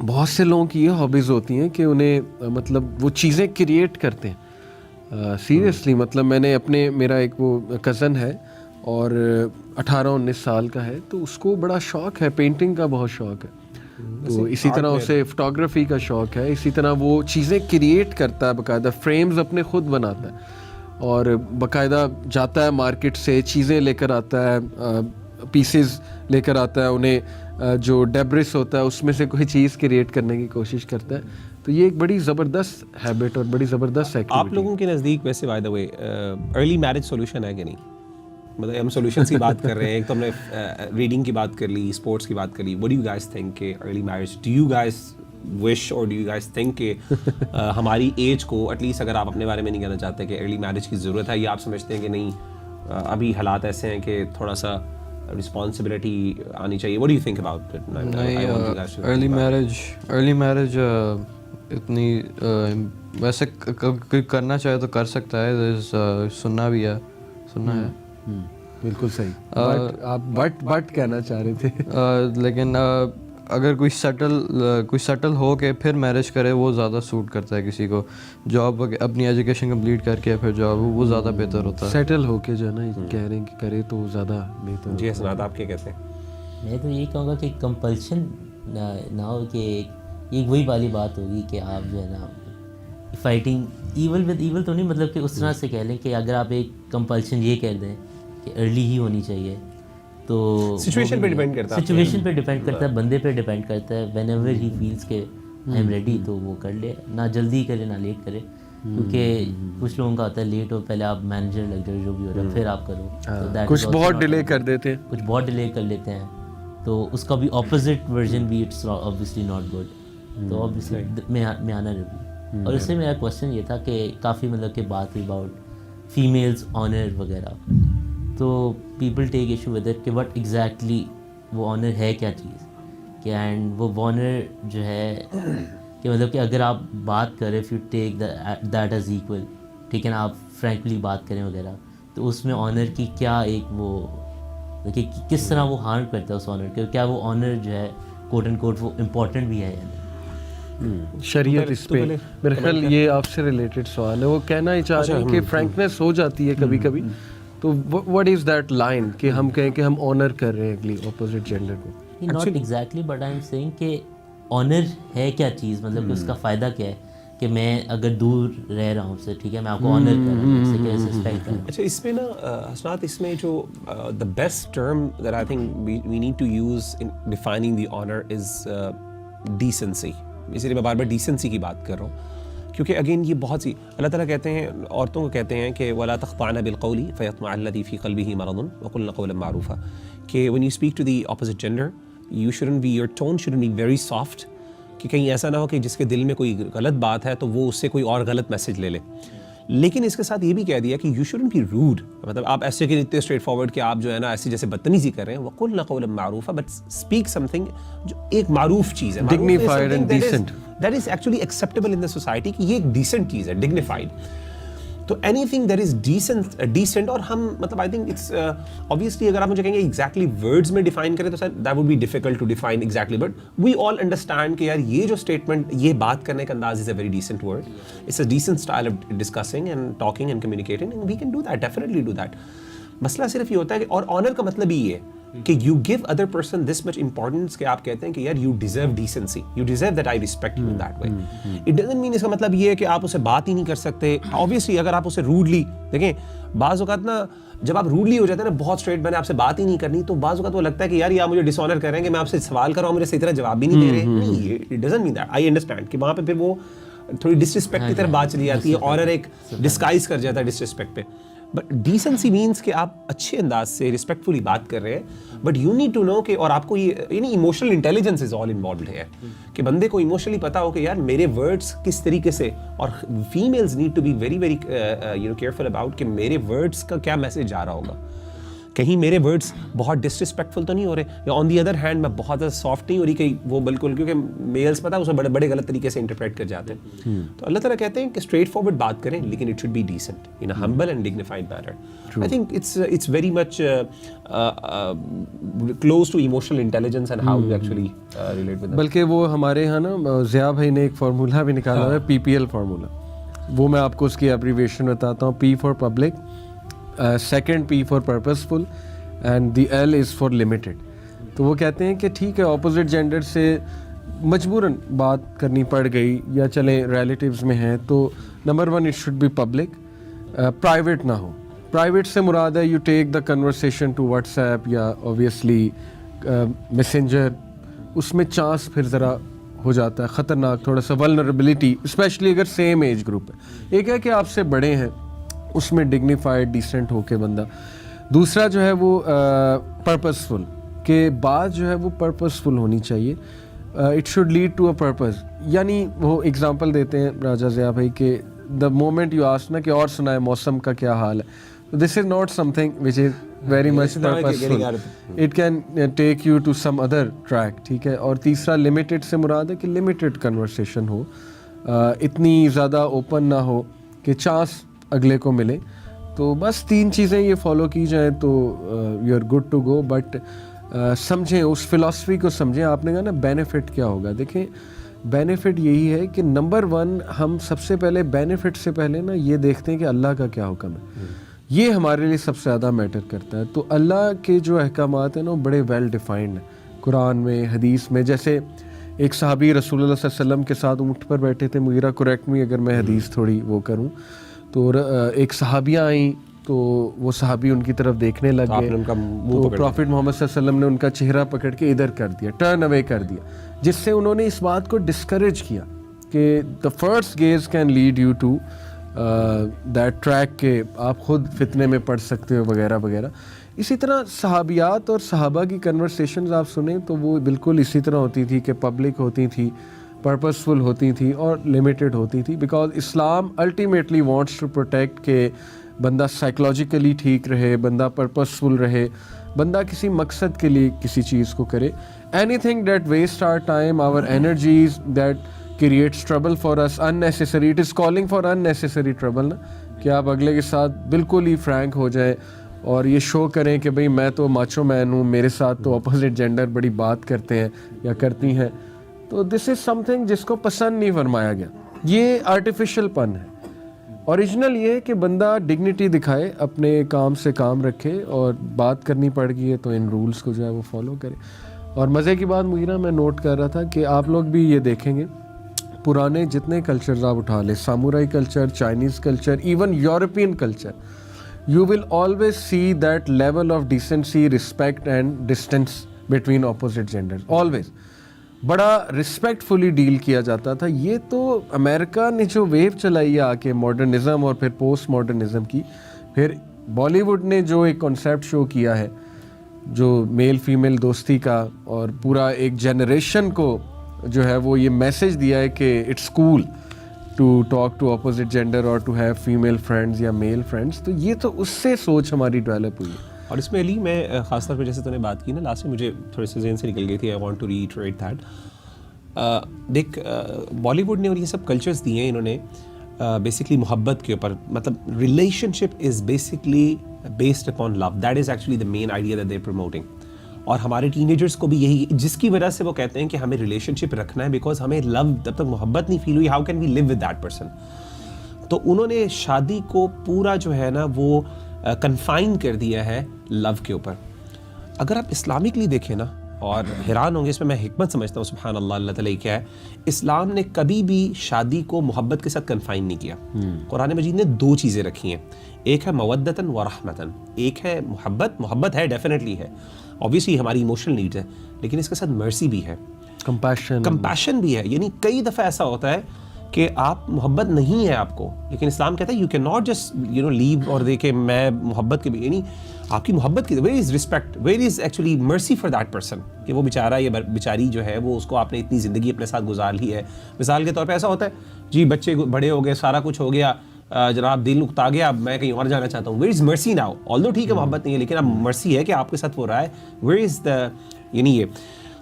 بہت سے لوگوں کی یہ ہابیز ہوتی ہیں کہ انہیں مطلب وہ چیزیں کریٹ کرتے ہیں سیریسلی. مطلب میں نے میرا ایک وہ کزن ہے اور 18-19 سال کا ہے, تو اس کو بڑا شوق ہے, پینٹنگ کا بہت شوق ہے, تو اسی طرح اسے فوٹوگرافی کا شوق ہے, اسی طرح وہ چیزیں کریٹ کرتا ہے, باقاعدہ فریمز اپنے خود بناتا ہے اور باقاعدہ جاتا ہے مارکیٹ سے چیزیں لے کر آتا ہے, پیسز لے کر آتا ہے, انہیں جو ڈیبرس ہوتا ہے اس میں سے کوئی چیز کریٹ کرنے کی کوشش کرتا ہے. تو یہ ایک بڑی زبردست ہیبٹ اور بڑی زبردست ایکٹیویٹی. آپ لوگوں کے نزدیک ویسے by the way early marriage solution ہے کہ نہیں؟ مطلب ہم سولوشنس کی بات کر رہے ہیں, ایک تو ہم نے ریڈنگ کی بات کر لی, اسپورٹس کی بات کر لی. What do you guys think کہ early marriage, do you guys wish or do you guys think کہ ہماری ایج کو ایٹ لیسٹ, اگر آپ اپنے بارے میں نہیں کہنا چاہتے کہ ارلی میرج کی ضرورت ہے, یا آپ سمجھتے ہیں کہ نہیں ابھی حالات ایسے ہیں کہ تھوڑا سا رسپانسبلٹی آنی چاہیے؟ What do you think about it? نہیں, ارلی میرج اتنی ویسے کوئی کرنا چاہے تو کر سکتا ہے, سننا بھی ہے, سننا ہے. بالکل صحیح. آپ بٹ کہنا چاہ رہے تھے. لیکن اگر کوئی سیٹل ہو کے پھر میرج کرے وہ زیادہ سوٹ کرتا ہے کسی کو. جاب اپنی ایجوکیشن کمپلیٹ کر کے پھر جاب, وہ زیادہ بہتر ہوتا ہے. سیٹل ہو کے جو ہے نا کہہ رہے ہیں کہ کرے تو زیادہ بہتر. جی حسنات, آپ کیا کہتے ہیں؟ میں تو یہی کہوں گا کہ کمپلشن نہ ہو, کہ یہ وہی والی بات ہوگی کہ آپ جو ہے نا فائٹنگ ایول ود ایول تو نہیں, مطلب کہ اس طرح سے کہہ لیں کہ اگر آپ ایک کمپلشن یہ کہہ دیں کہ ارلی ہی ہونی چاہیے, تو سچویشن پہ ڈیپینڈ کرتا ہے. سچویشن پہ ڈیپینڈ کرتا ہے, بندے پہ ڈیپینڈ کرتا ہے. وین ایور ہی فیلس کہ آئی ایم ریڈی تو وہ کر لے, نہ جلدی کرے نہ لیٹ کرے. کیونکہ کچھ لوگوں کا ہوتا ہے لیٹ ہو, پہلے آپ مینیجر لگ جائے جو بھی ہو رہا ہے, پھر آپ کرو. کچھ بہت ڈیلے کر دیتے ہیں, کچھ بہت ڈیلے کر لیتے ہیں, تو اس کا بھی اپوزٹ ورژن بھی اٹس obviously not good. تو obviously میں آنا رہی. اور اس سے میرا کوشچن یہ تھا کہ کافی مطلب کہ بات ہوئی اباؤٹ فیمیلز آنر وغیرہ, تو people take issue with it کہ وٹ ایگزیکٹلی وہ آنر ہے کیا چیز, کہ اینڈ وہ آنر جو ہے کہ مطلب کہ اگر آپ بات کریں, if you take that as equal, ٹھیک ہے نا, آپ فرینکلی بات کریں وغیرہ, تو اس میں آنر کی کیا ایک وہ کہ کس طرح وہ ہارم کرتا ہے اس آنر کے, کیا وہ آنر جو ہے کوٹ اینڈ کوٹ وہ امپورٹنٹ بھی ہے یا نہیں. شریعت اس پہ میرے خیال یہ آپ سے ریلیٹڈ سوال ہے. وہ کہنا ہی چاہ رہے ہیں کہ فرینکنیس ہو جاتی ہے کبھی کبھی, تو وٹ از دیٹ لائن کہ ہم کہیں کہ ہم آنر کر رہے ہیں اگلی اپوزٹ جینڈر کو. Not exactly, but I am seeing کہ آنر ہے کیا چیز, مطلب کہ اس کا فائدہ کیا ہے, کہ میں اگر دور رہ رہا ہوں اس سے, ٹھیک ہے, میں آپ کو آنر کر رہا ہوں, اس سے کیسے رسپیکٹ کر رہا ہوں. اچھا, اس میں نا حسنات, اس میں جو the best term that I think we need to use in defining the honour is decency. اس لیے میں بار بار ڈیسنسی کی بات کر رہا ہوں, کیونکہ اگین یہ بہت سی اللہ تعالیٰ کہتے ہیں, عورتوں کو کہتے ہیں کہ وَلَا تَخْضَعْنَ بِالْقَوْلِ فَيَطْمَعَ الَّذِي فِي قَلْبِهِ مَرَضٌ وَقُلْنَ قَوْلًا مَعْرُوفًا, کہ when you speak to the opposite gender, you shouldn't be, your tone shouldn't be very soft, کہ کہیں ایسا نہ ہو کہ جس کے دل میں کوئی غلط بات ہے تو وہ اس سے کوئی اور غلط میسج لے لے. لیکن اس کے ساتھ یہ بھی کہہ دیا کہ یو شوڈنٹ بی روڈ, مطلب آپ ایسے کہ اتنے اسٹریٹ فارورڈ کہ آپ جو ہے نا ایسے جیسے بدتمیزی کر رہے ہیں. وَقُلْنَ قَوْلًا مَعْرُوفًا, بٹ اسپیک سم تھنگ جو ایک معروف چیز ہے, dignified and decent, that is actually acceptable in the society, کہ یہ ایک ڈیسنٹ چیز ہے, ڈگنیفائڈ. تو any thing that is decent, اور ہم مطلب آئی تھنک اٹس obviously اگر آپ مجھے کہیں گے ایگزیکٹلی ورڈز میں ڈیفائن کریں تو sir that would be difficult to define exactly, but we all understand کہ یار یہ جو اسٹیٹمنٹ, یہ بات کرنے کا انداز is a very decent word, it's a decent style of discussing and talking and communicating, and we can do that, definitely do that. مسئلہ صرف یہ ہوتا ہے کہ, اور آنر کا مطلب ہی یہ ہے کہ you give other person this much importance, کہ آپ کہتے ہیں کہ یار you deserve decency, you deserve that I respect you in that way. It doesn't mean, اس کا مطلب یہ ہے کہ آپ اسے بات ہی نہیں کر سکتے. obviously اگر آپ اسے روڈلی دیکھیں, بعض اوقات نا جب آپ روڈلی ہو جاتے ہیں نا, بہت اسٹریٹ, میں نے آپ سے بات ہی نہیں کرنی, تو بعض اوقات وہ لگتا ہے کہ یار آپ مجھے ڈس آنر کر رہے ہیں کہ میں آپ سے سوال کر رہا ہوں, مجھے صحیح طرح جواب بھی نہیں دے رہے. نہیں, it doesn't mean that. I understand کہ وہاں پہ پھر وہ تھوڑی ڈس رسپیکٹ کی طرف بات چلی جاتی ہے, آنر ایک ڈسکائز کر جاتا ہے ڈس رسپیکٹ پہ. بٹ ڈیسنسی مینس کہ آپ اچھے انداز سے رسپیکٹفلی بات کر رہے ہیں, but you need to know کہ, اور آپ کو یہ یعنی emotional intelligence is all involved ہے, کہ بندے کو ایموشنلی پتا ہو کہ یار میرے ورڈس کس طریقے سے, اور families need to be very very careful about کہ میرے ورڈس کا کیا میسج جا رہا ہوگا. کہیں میرے ورڈس بہت ڈسرسپیکٹفل تو نہیں ہو رہے, یا آن دی ادر ہینڈ میں بہت زیادہ سافٹ نہیں ہو رہی کہ وہ بالکل, کیونکہ میلز پتہ ہے اس میں بڑے بڑے غلط طریقے سے انٹرپریٹ کر جاتے ہیں. تو اللہ تعالیٰ کہتے ہیں کہ اسٹریٹ فارورڈ بات کریں, لیکن it should be decent in a humble and dignified manner. I think it's very much close to emotional intelligence and how you actually relate with. بلکہ وہ ہمارے یہاں نا ضیاء بھائی نے ایک فارمولہ بھی نکالا ہوا ہے, PPL فارمولہ. وہ میں آپ کو اس کی ایبریویشن بتاتا ہوں. P for public, second P for purposeful, and the L is for limited. تو وہ کہتے ہیں کہ ٹھیک ہے اپوزٹ جینڈر سے مجبوراً بات کرنی پڑ گئی یا چلیں ریلیٹیوز میں ہیں, تو number 1 it should be public, private نہ ہو. پرائیویٹ سے مراد ہے you take the conversation to WhatsApp یا اوبیسلی میسنجر. اس میں چانس پھر ذرا ہو جاتا ہے خطرناک, تھوڑا سا ولنریبلٹی, اسپیشلی اگر سیم ایج گروپ ہے. ایک ہے کہ آپ سے بڑے ہیں, اس میں ڈگنیفائڈ ڈیسنٹ ہو کے بندہ. دوسرا جو ہے وہ پرپزفل, کہ بات جو ہے وہ پرپزفل ہونی چاہیے. It should lead to a purpose. یعنی وہ اگزامپل دیتے ہیں راجہ ضیاء بھائی کہ دا مومنٹ یو آسک نا کہ اور سنائے موسم کا کیا حال ہے, this is not something which is very much purposeful. It can take you to some other track, ٹھیک ہے. اور تیسرا لمیٹڈ سے مراد ہے کہ لمیٹڈ کنورسیشن ہو, اتنی زیادہ اوپن نہ ہو کہ چانس اگلے کو ملے. تو بس 3 چیزیں یہ فالو کی جائیں تو you are good to go. But سمجھیں اس فلاسفی کو سمجھیں. آپ نے کہا نا بینیفٹ کیا ہوگا, دیکھیں بینیفٹ یہی ہے کہ نمبر 1 ہم سب سے پہلے بینیفٹ سے پہلے نا یہ دیکھتے ہیں کہ اللہ کا کیا حکم ہے. یہ ہمارے لیے سب سے زیادہ میٹر کرتا ہے. تو اللہ کے جو احکامات ہیں نا وہ بڑے ویل ڈیفائنڈ ہیں قرآن میں, حدیث میں. جیسے ایک صحابی رسول اللہ صلی اللہ علیہ وسلم کے ساتھ اونٹ پر بیٹھے تھے, مغیرہ کریکٹ می اگر میں حدیث تھوڑی وہ کروں, تو ایک صحابیہ آئیں تو وہ صحابی ان کی طرف دیکھنے لگ گئے, تو پروفٹ محمد صلی اللہ علیہ وسلم نے ان کا چہرہ پکڑ کے ادھر کر دیا, ٹرن اوے کر دیا, جس سے انہوں نے اس بات کو ڈسکریج کیا کہ the first gaze can lead you to that track, کہ آپ خود فتنے میں پڑ سکتے ہو وغیرہ وغیرہ. اسی طرح صحابیات اور صحابہ کی کنورسیشنز آپ سنیں تو وہ بالکل اسی طرح ہوتی تھی کہ پبلک ہوتی تھی, پرپزفل ہوتی تھی اور لمیٹڈ ہوتی تھی. Because Islam ultimately wants to protect کہ بندہ سائیکلوجیکلی ٹھیک رہے, بندہ پرپزفل رہے, بندہ کسی مقصد کے لیے کسی چیز کو کرے. Anything that waste our time, our energies, that creates trouble for us unnecessary, it is calling for unnecessary trouble نا, کہ آپ اگلے کے ساتھ بالکل ہی فرینک ہو جائیں اور یہ شو کریں کہ بھئی میں تو ماچو مین ہوں, میرے ساتھ تو اپوزٹ جینڈر بڑی بات کرتے ہیں یا کرتی ہیں. تو دس از سم تھنگ جس کو پسند نہیں فرمایا گیا. یہ آرٹیفیشل پن ہے. اوریجنل یہ ہے کہ بندہ ڈگنیٹی دکھائے, اپنے کام سے کام رکھے, اور بات کرنی پڑ گئی ہے تو ان رولز کو جو ہے وہ فالو کرے. اور مزے کی بات مغیرہ میں نوٹ کر رہا تھا کہ آپ لوگ بھی یہ دیکھیں گے, پرانے جتنے کلچرز آپ اٹھا لیں, samurai culture, Chinese culture, even European culture, you will always see that level of decency, respect and distance between opposite genders. Always. بڑا ریسپیکٹفلی ڈیل کیا جاتا تھا. یہ تو امریکہ نے جو ویو چلائی ہے آ کے ماڈرنزم اور پھر پوسٹ ماڈرنزم کی, پھر بالی ووڈ نے جو ایک کانسیپٹ شو کیا ہے جو میل فیمیل دوستی کا, اور پورا ایک جنریشن کو جو ہے وہ یہ میسج دیا ہے کہ it's cool to talk to opposite gender اور ٹو ہیو فیمیل فرینڈز یا میل فرینڈز. تو یہ تو اس سے سوچ ہماری ڈیولپ ہوئی ہے. اور اس میں علی میں خاص طور پہ جیسے تو نے بات کی نا لاسٹ میں, مجھے تھوڑے سے ذہن سے نکل گئی تھی. I want to retreat that. دیکھ بالی ووڈ نے اور یہ سب کلچرز دیے ہیں انہوں نے بیسکلی محبت کے اوپر, مطلب relationship is basically based upon love. That is actually the main idea that they promoting. اور ہمارے ٹین ایجرس کو بھی یہی, جس کی وجہ سے وہ کہتے ہیں کہ ہمیں ریلیشن شپ رکھنا ہے, بیکاز ہمیں لو جب تک محبت نہیں فیل ہوئی, how can we live with that person. تو انہوں نے شادی کو پورا جو ہے نا وہ کنفائن کر دیا ہے لو کے اوپر. اگر آپ اسلامکلی دیکھیں نا, اور حیران ہوں گے اس میں, میں حکمت سمجھتا ہوں سبحان اللہ, اللہ تعالیٰ کیا ہے, اسلام نے کبھی بھی شادی کو محبت کے ساتھ کنفائن نہیں کیا. قرآن مجید نے 2 چیزیں رکھی ہیں, ایک ہے مودتاً و رحمتاً, ایک ہے محبت. محبت ہے ڈیفینیٹلی ہے, obviously ہماری ایموشنل نیڈز ہے, لیکن اس کے ساتھ مرسی بھی ہے, کمپیشن بھی ہے. یعنی کئی دفعہ ایسا ہوتا ہے کہ آپ محبت نہیں ہے آپ کو, لیکن اسلام کہتا ہے you can not just live اور دیکھے میں محبت کے, یعنی آپ کی محبت کی where is respect, where is actually مرسی فار دیٹ پرسن, کہ وہ بیچارہ یا بیچاری جو ہے وہ اس کو آپ نے اتنی زندگی اپنے ساتھ گزار لی ہے. مثال کے طور پہ ایسا ہوتا ہے جی بچے بڑے ہو گئے, سارا کچھ ہو گیا, جناب دل اکتا گیا, اب میں کہیں اور جانا چاہتا ہوں. ویئر از مرسی ناؤ, آلدو ٹھیک ہے محبت نہیں ہے لیکن اب مرسی ہے کہ آپ کے ساتھ وہ رہا ہے. ویئر از دا, یعنی یہ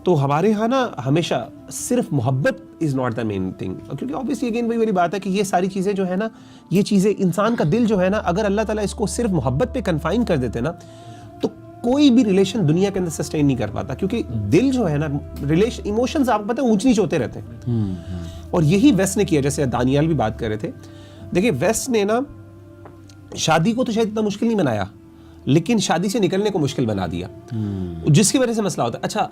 تو ہمارے یہاں نا ہمیشہ صرف محبت is not the main thing, کیونکہ آبویسلی اگین وہی والی بات ہے کہ یہ ساری چیزیں جو ہے نا, یہ چیزیں انسان کا دل جو ہے نا, اگر اللہ تعالیٰ اس کو صرف محبت پہ کنفائن کر دیتے نا تو کوئی بھی ریلیشن دنیا کے اندر سسٹین نہیں کر پاتا, کیونکہ دل جو ہے نا, ایموشنز آپ کو پتہ ہے اونچ نیچ ہوتے رہتے ہیں. اور یہی ویسٹ نے کیا, جیسے دانیال بھی بات کر رہے تھے. دیکھیں ویسٹ نے نا شادی کو تو شاید اتنا مشکل نہیں بنایا, لیکن شادی سے نکلنے کو مشکل بنا دیا, جس کی وجہ سے مسئلہ ہوتا ہے. اچھا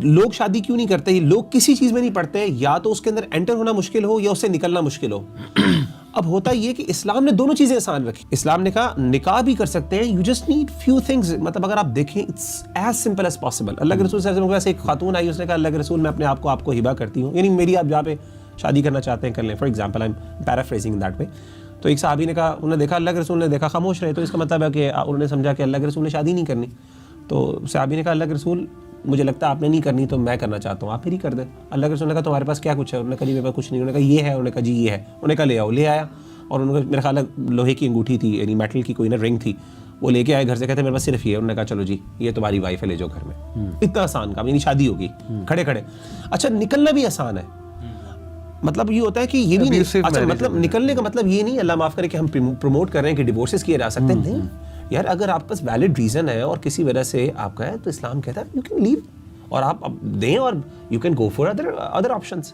لوگ شادی کیوں نہیں کرتے, لوگ کسی چیز میں نہیں پڑھتے, یا تو اس کے اندر انٹر ہونا مشکل ہو یا اس سے نکلنا مشکل ہو. اب ہوتا یہ کہ اسلام نے دونوں چیزیں آسان رکھی. اسلام نے کہا نکاح بھی کر سکتے ہیں, you just need few things. مطلب اگر آپ دیکھیں it's as simple as possible. اللہ کے رسول صلی اللہ علیہ وسلم کے ایک خاتون آئی, اس نے کہا اللہ کے رسول میں اپنے آپ کو آپ کو ہبہ کرتی ہوں, یعنی میری آپ جہاں پہ شادی کرنا چاہتے ہیں کر لیں. For example I am paraphrasing in that وے. تو ایک صحابی نے کہا, انہوں نے دیکھا اللہ کے رسول نے دیکھا خاموش رہے, تو اس کا مطلب ہے کہ انہوں نے سمجھا کہ اللہ کے رسول نے شادی نہیں کرنی. تو صحابی نے کہا اللہ کے رسول مجھے لگتا ہے آپ نے نہیں کرنی تو میں کرنا چاہتا ہوں, آپ پھر ہی کر دیں. اللہ کے رسول نے کہا تمہارے پاس کیا کچھ ہے؟ انہوں نے کہا جی میرے پاس کچھ نہیں. انہوں نے کہا یہ ہے. انہوں نے کہا جی یہ ہے. انہوں نے کہا لے آؤ. لے آیا, اور انہوں نے میرا خیال ہے لوہے کی انگوٹھی تھی, یعنی میٹل کی کوئی نا رنگ تھی, وہ لے کے آئے گھر سے, کہتے میرے پاس صرف یہ ہے. انہوں نے کہا چلو جی یہ تمہاری وائف ہے, لے جاؤ گھر میں. اتنا آسان کام, یعنی شادی ہوگی کھڑے کھڑے. اچھا نکلنا بھی آسان ہے, مطلب یہ ہوتا ہے کہ یہ بھی نہیں. اچھا مطلب نکلنے کا مطلب یہ نہیں اللہ معاف کرے کہ ہم پروموٹ کر رہے ہیں کہ ڈیورسز کیے جا سکتے ہیں, نہیں یار. اگر آپ پاس ویلڈ ریزن ہے اور کسی وجہ سے آپ کا ہے تو اسلام کہتا ہے یو کین لیو, اور آپ دیں, اور you can go for other options.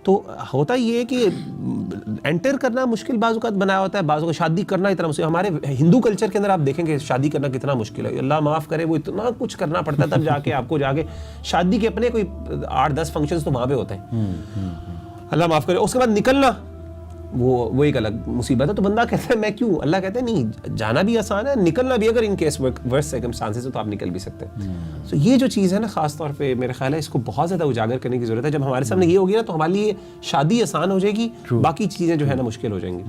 تو ہوتا یہ ہے کہ انٹر کرنا مشکل بعض اوقات بنایا ہوتا ہے, بعض اوقات شادی کرنا اتنا مشکل. ہمارے ہندو کلچر کے اندر آپ دیکھیں کہ شادی کرنا کتنا مشکل ہے, اللہ معاف کرے وہ اتنا کچھ کرنا پڑتا ہے تب جا کے آپ کو جا کے شادی کے اپنے کوئی 8-10 فنکشنز تو وہاں پہ ہوتے ہیں, اللہ معاف کرے. اس کے بعد نکلنا وہ ایک الگ مصیبت ہے. تو بندہ کہتا ہے میں کیوں, اللہ کہتا ہے نہیں جانا بھی آسان ہے, نکلنا بھی اگر ان کیس ورس سرکمسٹانسز تو آپ نکل بھی سکتے ہیں. تو یہ جو چیز ہے نا خاص طور پہ میرے خیال ہے اس کو بہت زیادہ اجاگر کرنے کی ضرورت ہے. جب ہمارے سامنے یہ ہوگی نا تو ہمارے لیے شادی آسان ہو جائے گی, باقی چیزیں جو ہے نا مشکل ہو جائیں گی.